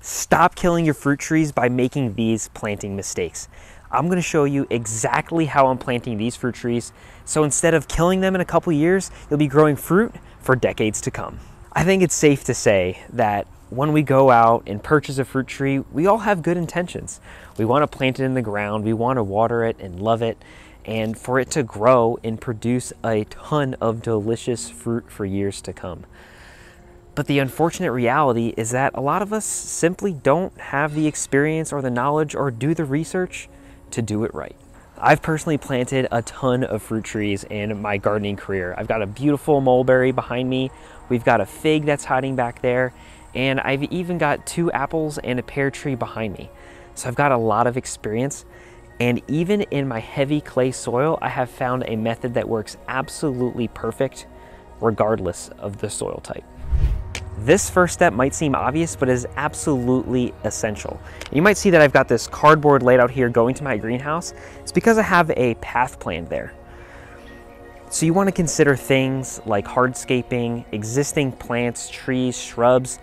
Stop killing your fruit trees by making these planting mistakes. I'm going to show you exactly how I'm planting these fruit trees, so instead of killing them in a couple years, you'll be growing fruit for decades to come. I think it's safe to say that when we go out and purchase a fruit tree, we all have good intentions. We want to plant it in the ground, we want to water it and love it, and for it to grow and produce a ton of delicious fruit for years to come. But the unfortunate reality is that a lot of us simply don't have the experience or the knowledge or do the research to do it right. I've personally planted a ton of fruit trees in my gardening career. I've got a beautiful mulberry behind me. We've got a fig that's hiding back there. And I've even got 2 apples and a pear tree behind me. So I've got a lot of experience. And even in my heavy clay soil, I have found a method that works absolutely perfect regardless of the soil type. This first step might seem obvious, but is absolutely essential. You might see that I've got this cardboard laid out here going to my greenhouse. It's because I have a path planned there. So you want to consider things like hardscaping, existing plants, trees, shrubs,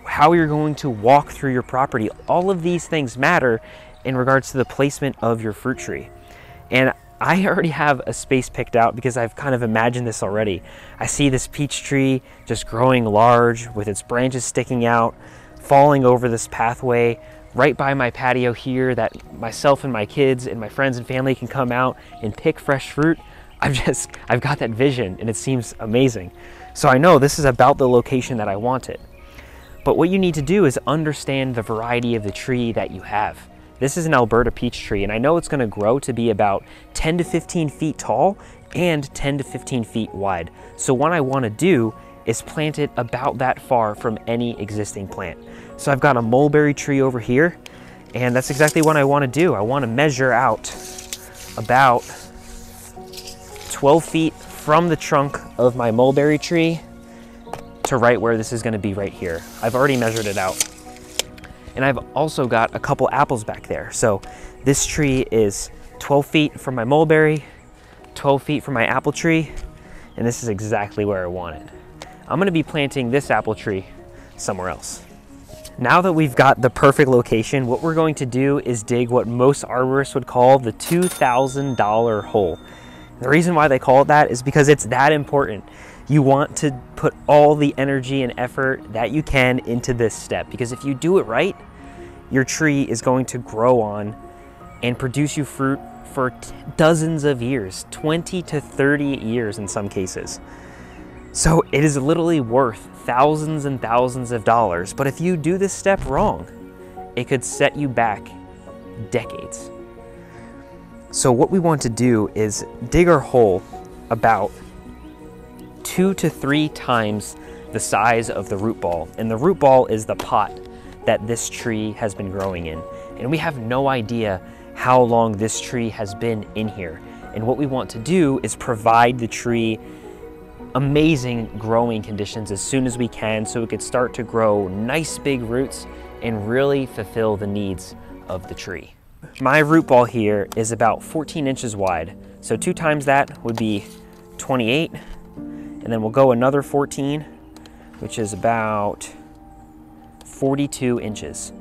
how you're going to walk through your property. All of these things matter in regards to the placement of your fruit tree. And I already have a space picked out because I've kind of imagined this already. I see this peach tree just growing large with its branches sticking out, falling over this pathway right by my patio here that myself and my kids and my friends and family can come out and pick fresh fruit. I've got that vision and it seems amazing. So I know this is about the location that I want it. But what you need to do is understand the variety of the tree that you have. This is an Alberta peach tree, and I know it's going to grow to be about 10 to 15 feet tall and 10 to 15 feet wide. So what I want to do is plant it about that far from any existing plant. So I've got a mulberry tree over here, and that's exactly what I want to do. I want to measure out about 12 feet from the trunk of my mulberry tree to right where this is going to be right here. I've already measured it out. And I've also got a couple apples back there. So this tree is 12 feet from my mulberry, 12 feet from my apple tree, and this is exactly where I want it. I'm gonna be planting this apple tree somewhere else. Now that we've got the perfect location, what we're going to do is dig what most arborists would call the $2,000 hole. The reason why they call it that is because it's that important. You want to put all the energy and effort that you can into this step, because if you do it right, your tree is going to grow on and produce you fruit for dozens of years, 20 to 30 years in some cases. So it is literally worth thousands and thousands of dollars. But if you do this step wrong, it could set you back decades. So what we want to do is dig our hole about 2 to 3 times the size of the root ball. And the root ball is the pot that this tree has been growing in. And we have no idea how long this tree has been in here. And what we want to do is provide the tree amazing growing conditions as soon as we can so it could start to grow nice big roots and really fulfill the needs of the tree. My root ball here is about 14 inches wide. So 2 times that would be 28. And then we'll go another 14, which is about 42 inches.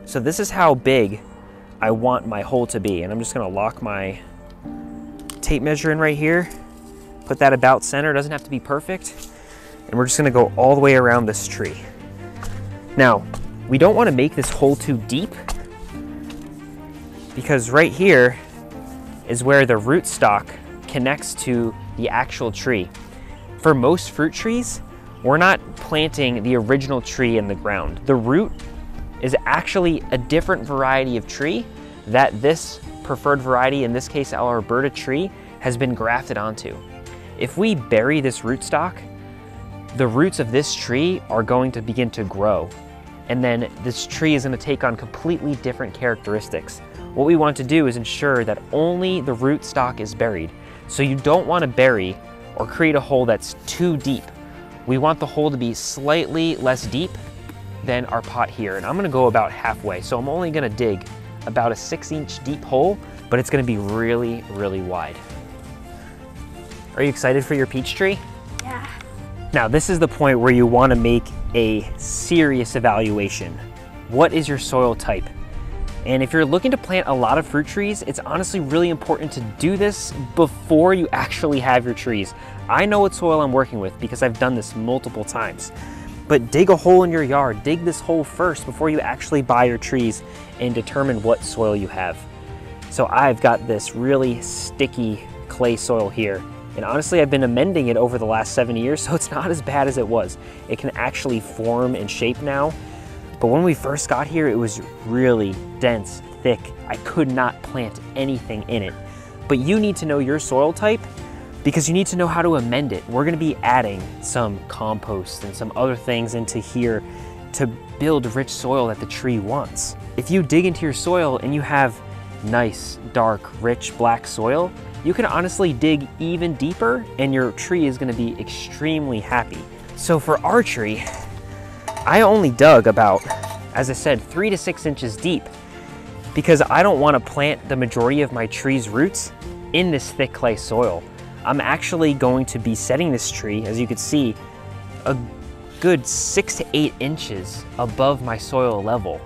So this is how big I want my hole to be. And I'm just gonna lock my tape measure in right here, put that about center, doesn't have to be perfect. And we're just gonna go all the way around this tree. Now, we don't wanna make this hole too deep because right here is where the rootstock connects to the actual tree. For most fruit trees, we're not planting the original tree in the ground. The root is actually a different variety of tree that this preferred variety, in this case our Alberta tree, has been grafted onto. If we bury this rootstock, the roots of this tree are going to begin to grow, and then this tree is going to take on completely different characteristics. What we want to do is ensure that only the rootstock is buried. So you don't want to bury or create a hole that's too deep. We want the hole to be slightly less deep than our pot here. And I'm gonna go about halfway. So I'm only gonna dig about a 6-inch deep hole, but it's gonna be really, really wide. Are you excited for your peach tree? Yeah. Now this is the point where you wanna make a serious evaluation what is your soil type? And if you're looking to plant a lot of fruit trees, it's honestly really important to do this before you actually have your trees. I know what soil I'm working with because I've done this multiple times. But dig a hole in your yard, dig this hole first before you actually buy your trees and determine what soil you have. So I've got this really sticky clay soil here. And honestly, I've been amending it over the last 7 years, so it's not as bad as it was. It can actually form and shape now. But when we first got here, it was really dense, thick. I could not plant anything in it. But you need to know your soil type because you need to know how to amend it. We're gonna be adding some compost and some other things into here to build rich soil that the tree wants. If you dig into your soil and you have nice, dark, rich, black soil, you can honestly dig even deeper and your tree is gonna be extremely happy. So for our tree, I only dug about, as I said, 3 to 6 inches deep because I don't wanna plant the majority of my tree's roots in this thick clay soil. I'm actually going to be setting this tree, as you can see, a good 6 to 8 inches above my soil level.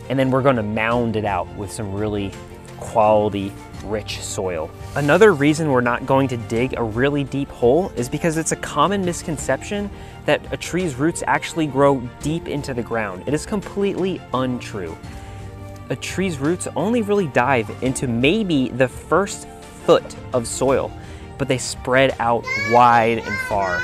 And then we're gonna mound it out with some really quality, rich soil. Another reason we're not going to dig a really deep hole is because it's a common misconception that a tree's roots actually grow deep into the ground. It is completely untrue. A tree's roots only really dive into maybe the first foot of soil, but they spread out wide and far.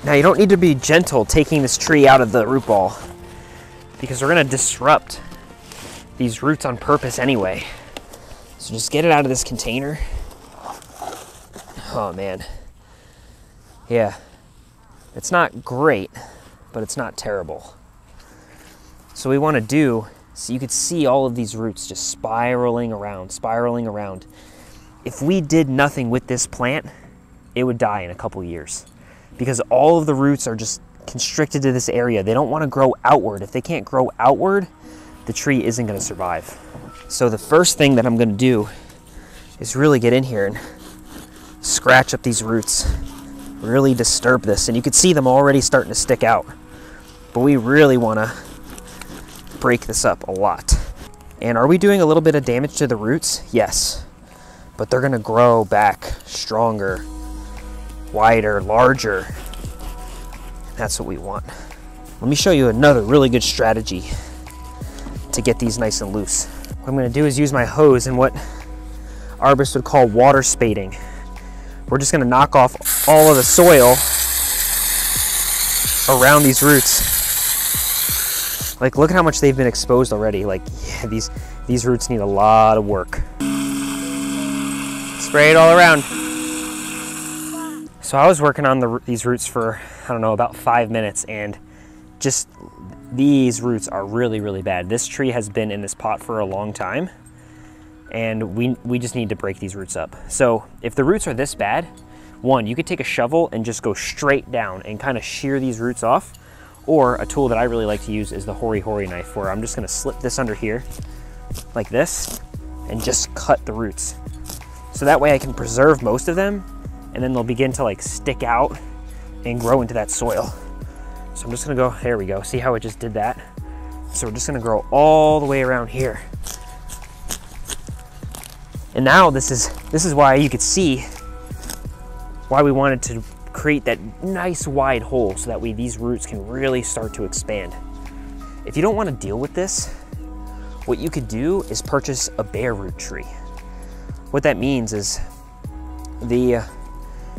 Now you don't need to be gentle taking this tree out of the root ball because we're gonna disrupt these roots on purpose anyway. So just get it out of this container. Oh man. Yeah, it's not great, but it's not terrible. So we wanna do, so you could see all of these roots just spiraling around, spiraling around. If we did nothing with this plant, it would die in a couple years because all of the roots are just constricted to this area. They don't want to grow outward. If they can't grow outward, the tree isn't going to survive. So the first thing that I'm going to do is really get in here and scratch up these roots, really disturb this. And you can see them already starting to stick out. But we really want to break this up a lot. And are we doing a little bit of damage to the roots? Yes. But they're going to grow back stronger, wider, larger. That's what we want. Let me show you another really good strategy to get these nice and loose. What I'm gonna do is use my hose and what arborists would call water spading. We're just gonna knock off all of the soil around these roots. Like, look at how much they've been exposed already. Like, yeah, these roots need a lot of work. Spray it all around. So I was working on these roots for, I don't know, about 5 minutes, and just these roots are really, really bad. This tree has been in this pot for a long time, and we just need to break these roots up. So if the roots are this bad, one, you could take a shovel and just go straight down and kind of shear these roots off, or a tool that I really like to use is the hori-hori knife, where I'm just gonna slip this under here like this and just cut the roots. So that way I can preserve most of them, and then they'll begin to like stick out and grow into that soil. So I'm just gonna go, there we go. See how it just did that? So we're just gonna grow all the way around here. And now this is why you could see why we wanted to create that nice wide hole so that way these roots can really start to expand. If you don't wanna deal with this, what you could do is purchase a bare root tree. What that means is the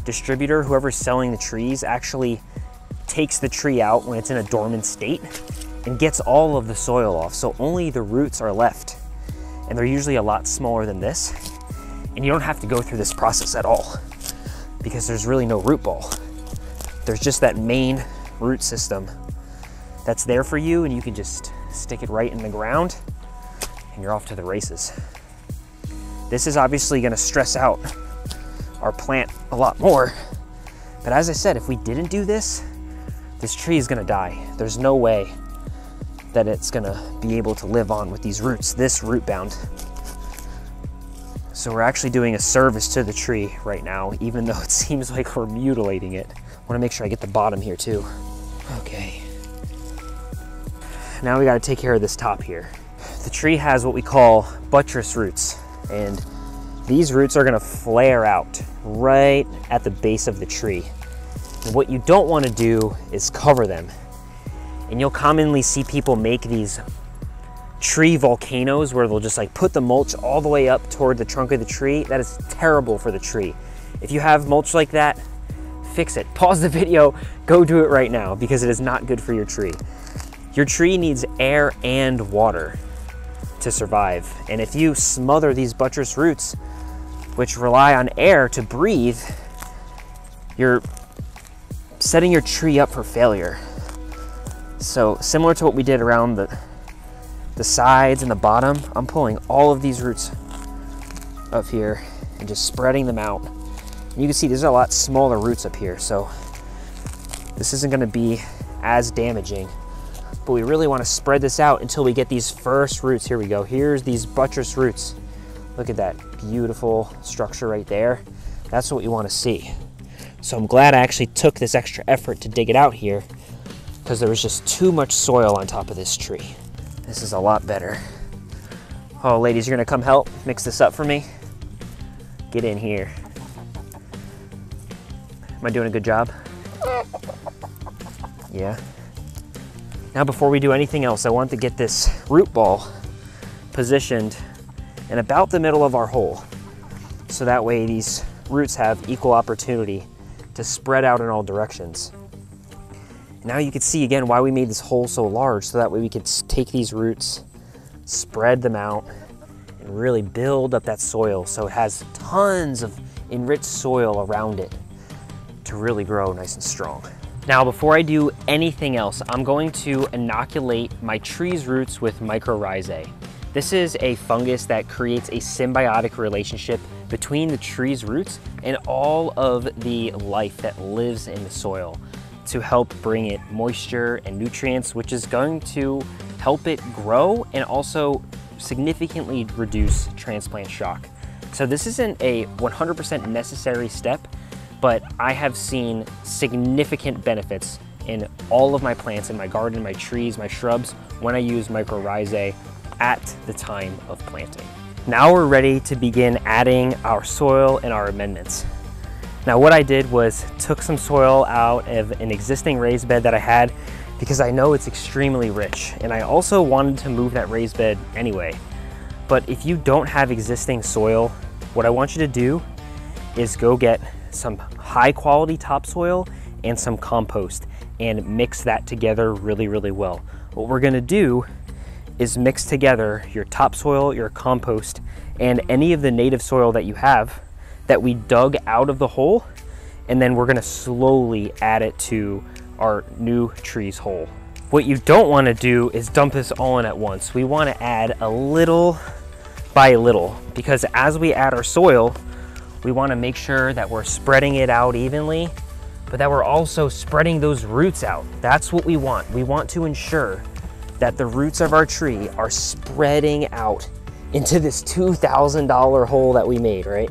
distributor, whoever's selling the trees, actually takes the tree out when it's in a dormant state and gets all of the soil off, so only the roots are left. And they're usually a lot smaller than this, and you don't have to go through this process at all because there's really no root ball. There's just that main root system that's there for you, and you can just stick it right in the ground and you're off to the races. This is obviously going to stress out our plant a lot more, but as I said, if we didn't do this, this tree is going to die. There's no way that it's going to be able to live on with these roots, this root bound. So we're actually doing a service to the tree right now, even though it seems like we're mutilating it. I wanna make sure I get the bottom here too. Okay. Now we gotta take care of this top here. The tree has what we call buttress roots, and these roots are gonna flare out right at the base of the tree. And what you don't wanna do is cover them. And you'll commonly see people make these tree volcanoes where they'll just like put the mulch all the way up toward the trunk of the tree. That is terrible for the tree. If you have mulch like that, fix it. Pause the video, go do it right now, because it is not good for your tree. Your tree needs air and water to survive. And if you smother these buttress roots, which rely on air to breathe, you're setting your tree up for failure. So similar to what we did around the sides and the bottom, I'm pulling all of these roots up here and just spreading them out. And you can see there's a lot smaller roots up here, so this isn't gonna be as damaging, but we really wanna spread this out until we get these first roots. Here we go, here's these buttress roots. Look at that beautiful structure right there. That's what we wanna see. So I'm glad I actually took this extra effort to dig it out here, because there was just too much soil on top of this tree. This is a lot better. Oh, ladies, you're gonna come help mix this up for me? Get in here. Am I doing a good job? Yeah. Now before we do anything else, I want to get this root ball positioned in about the middle of our hole. So that way these roots have equal opportunity to spread out in all directions. Now you can see again why we made this hole so large, so that way we could take these roots, spread them out, and really build up that soil so it has tons of enriched soil around it to really grow nice and strong. Now before I do anything else, I'm going to inoculate my tree's roots with mycorrhizae. This is a fungus that creates a symbiotic relationship between the tree's roots and all of the life that lives in the soil, to help bring it moisture and nutrients, which is going to help it grow and also significantly reduce transplant shock. So this isn't a 100% necessary step, but I have seen significant benefits in all of my plants in my garden, my trees, my shrubs, when I use mycorrhizae at the time of planting. Now we're ready to begin adding our soil and our amendments. Now what I did was took some soil out of an existing raised bed that I had, because I know it's extremely rich, and I also wanted to move that raised bed anyway. But if you don't have existing soil, what I want you to do is go get some high quality topsoil and some compost and mix that together really, really well. What we're gonna do is mix together your topsoil, your compost, and any of the native soil that you have that we dug out of the hole, and then we're gonna slowly add it to our new tree's hole. What you don't wanna do is dump this all in at once. We wanna add a little by little, because as we add our soil, we wanna make sure that we're spreading it out evenly, but that we're also spreading those roots out. That's what we want. We want to ensure that the roots of our tree are spreading out into this $2,000 hole that we made, right?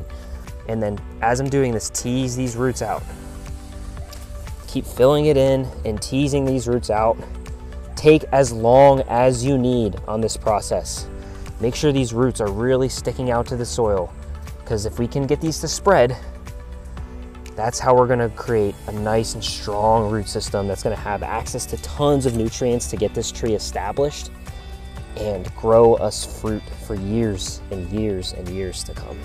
And then as I'm doing this, tease these roots out. Keep filling it in and teasing these roots out. Take as long as you need on this process. Make sure these roots are really sticking out to the soil, because if we can get these to spread, that's how we're gonna create a nice and strong root system that's gonna have access to tons of nutrients to get this tree established and grow us fruit for years and years and years to come.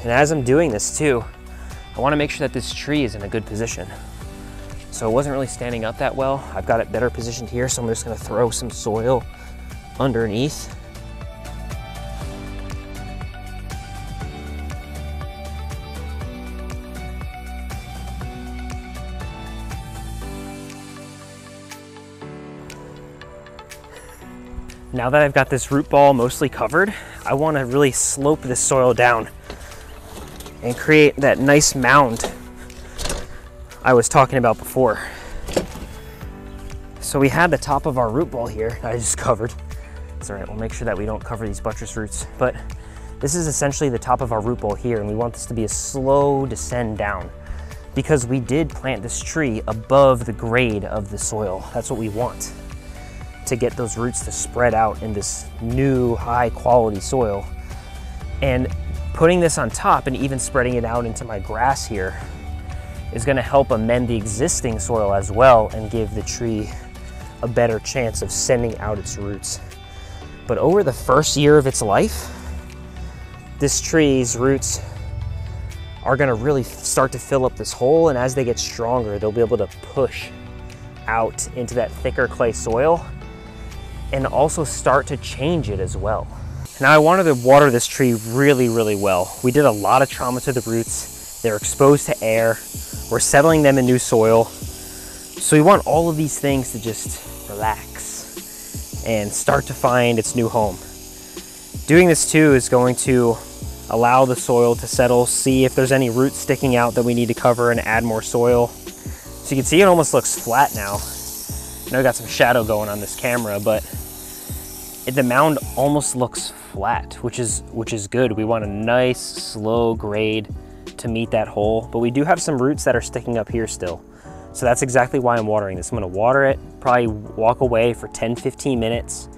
And as I'm doing this too, I wanna make sure that this tree is in a good position. So it wasn't really standing up that well. I've got it better positioned here, so I'm just gonna throw some soil underneath. Now that I've got this root ball mostly covered, I want to really slope this soil down and create that nice mound I was talking about before. So we had the top of our root ball here, I just covered. It's all right, we'll make sure that we don't cover these buttress roots. But This is essentially the top of our root ball here, and we want this to be a slow descend down because we did plant this tree above the grade of the soil. That's what we want, to get those roots to spread out in this new high quality soil. And putting this on top and even spreading it out into my grass here is gonna help amend the existing soil as well and give the tree a better chance of sending out its roots. But over the first year of its life, this tree's roots are gonna really start to fill up this hole, and as they get stronger, they'll be able to push out into that thicker clay soil and also start to change it as well. Now I wanted to water this tree really, really well. We did a lot of trauma to the roots. They're exposed to air. We're settling them in new soil. So we want all of these things to just relax and start to find its new home. Doing this too is going to allow the soil to settle, see if there's any roots sticking out that we need to cover and add more soil. So you can see it almost looks flat now. I know I got some shadow going on this camera, but the mound almost looks flat, which is good. We want a nice slow grade to meet that hole, but we do have some roots that are sticking up here still. So that's exactly why I'm watering this. I'm gonna water it, probably walk away for 10-15 minutes,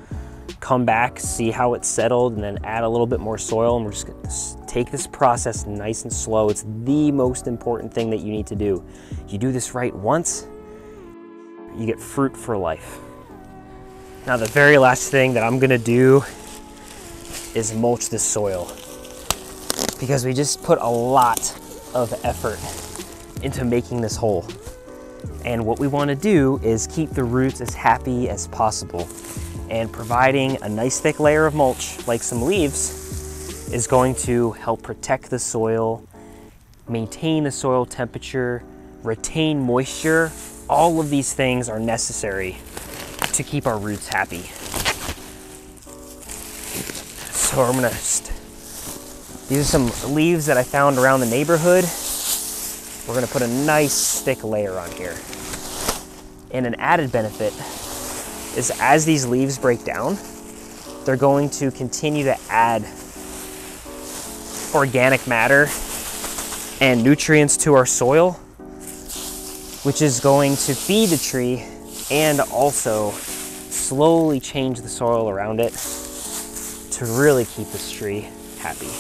come back, see how it's settled, and then add a little bit more soil, and we're just gonna take this process nice and slow. It's the most important thing that you need to do. You do this right once, you get fruit for life. Now the very last thing that I'm gonna do is mulch this soil, because we just put a lot of effort into making this hole. And what we want to do is keep the roots as happy as possible. And providing a nice thick layer of mulch, like some leaves, is going to help protect the soil, maintain the soil temperature, retain moisture. All of these things are necessary to keep our roots happy. So I'm gonna these are some leaves that I found around the neighborhood. We're gonna put a nice thick layer on here. And an added benefit is as these leaves break down, they're going to continue to add organic matter and nutrients to our soil, which is going to feed the tree and also slowly change the soil around it to really keep this tree happy.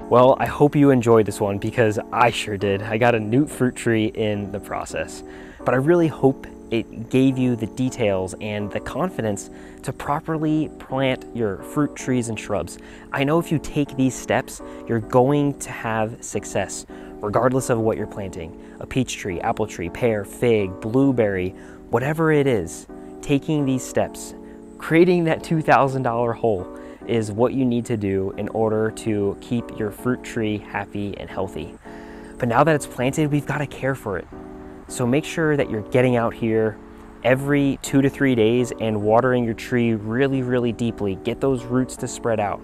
Well, I hope you enjoyed this one, because I sure did. I got a new fruit tree in the process, but I really hope it gave you the details and the confidence to properly plant your fruit trees and shrubs. I know if you take these steps, you're going to have success, regardless of what you're planting. A peach tree, apple tree, pear, fig, blueberry, whatever it is, taking these steps, creating that $2,000 hole is what you need to do in order to keep your fruit tree happy and healthy. But now that it's planted, we've got to care for it. So make sure that you're getting out here every 2 to 3 days and watering your tree really, really deeply. Get those roots to spread out.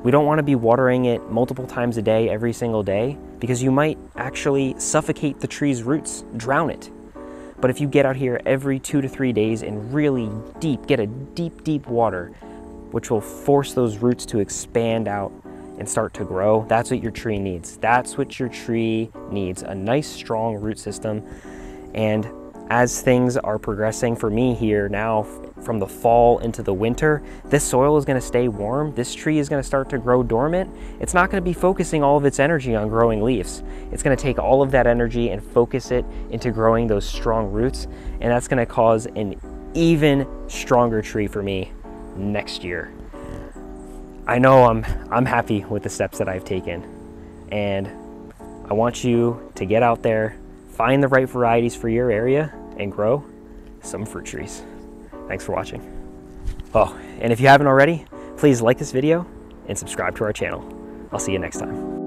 We don't want to be watering it multiple times a day, every single day, because you might actually suffocate the tree's roots, drown it. But if you get out here every 2 to 3 days and really get a deep, deep water, which will force those roots to expand out and start to grow, that's what your tree needs. That's what your tree needs, a nice strong root system. And as things are progressing for me here now, from the fall into the winter, this soil is gonna stay warm. This tree is gonna start to grow dormant. It's not gonna be focusing all of its energy on growing leaves. It's gonna take all of that energy and focus it into growing those strong roots. And that's gonna cause an even stronger tree for me next year. I know I'm happy with the steps that I've taken, and I want you to get out there, find the right varieties for your area, and grow some fruit trees. Thanks for watching. Oh, and if you haven't already, please like this video and subscribe to our channel. I'll see you next time.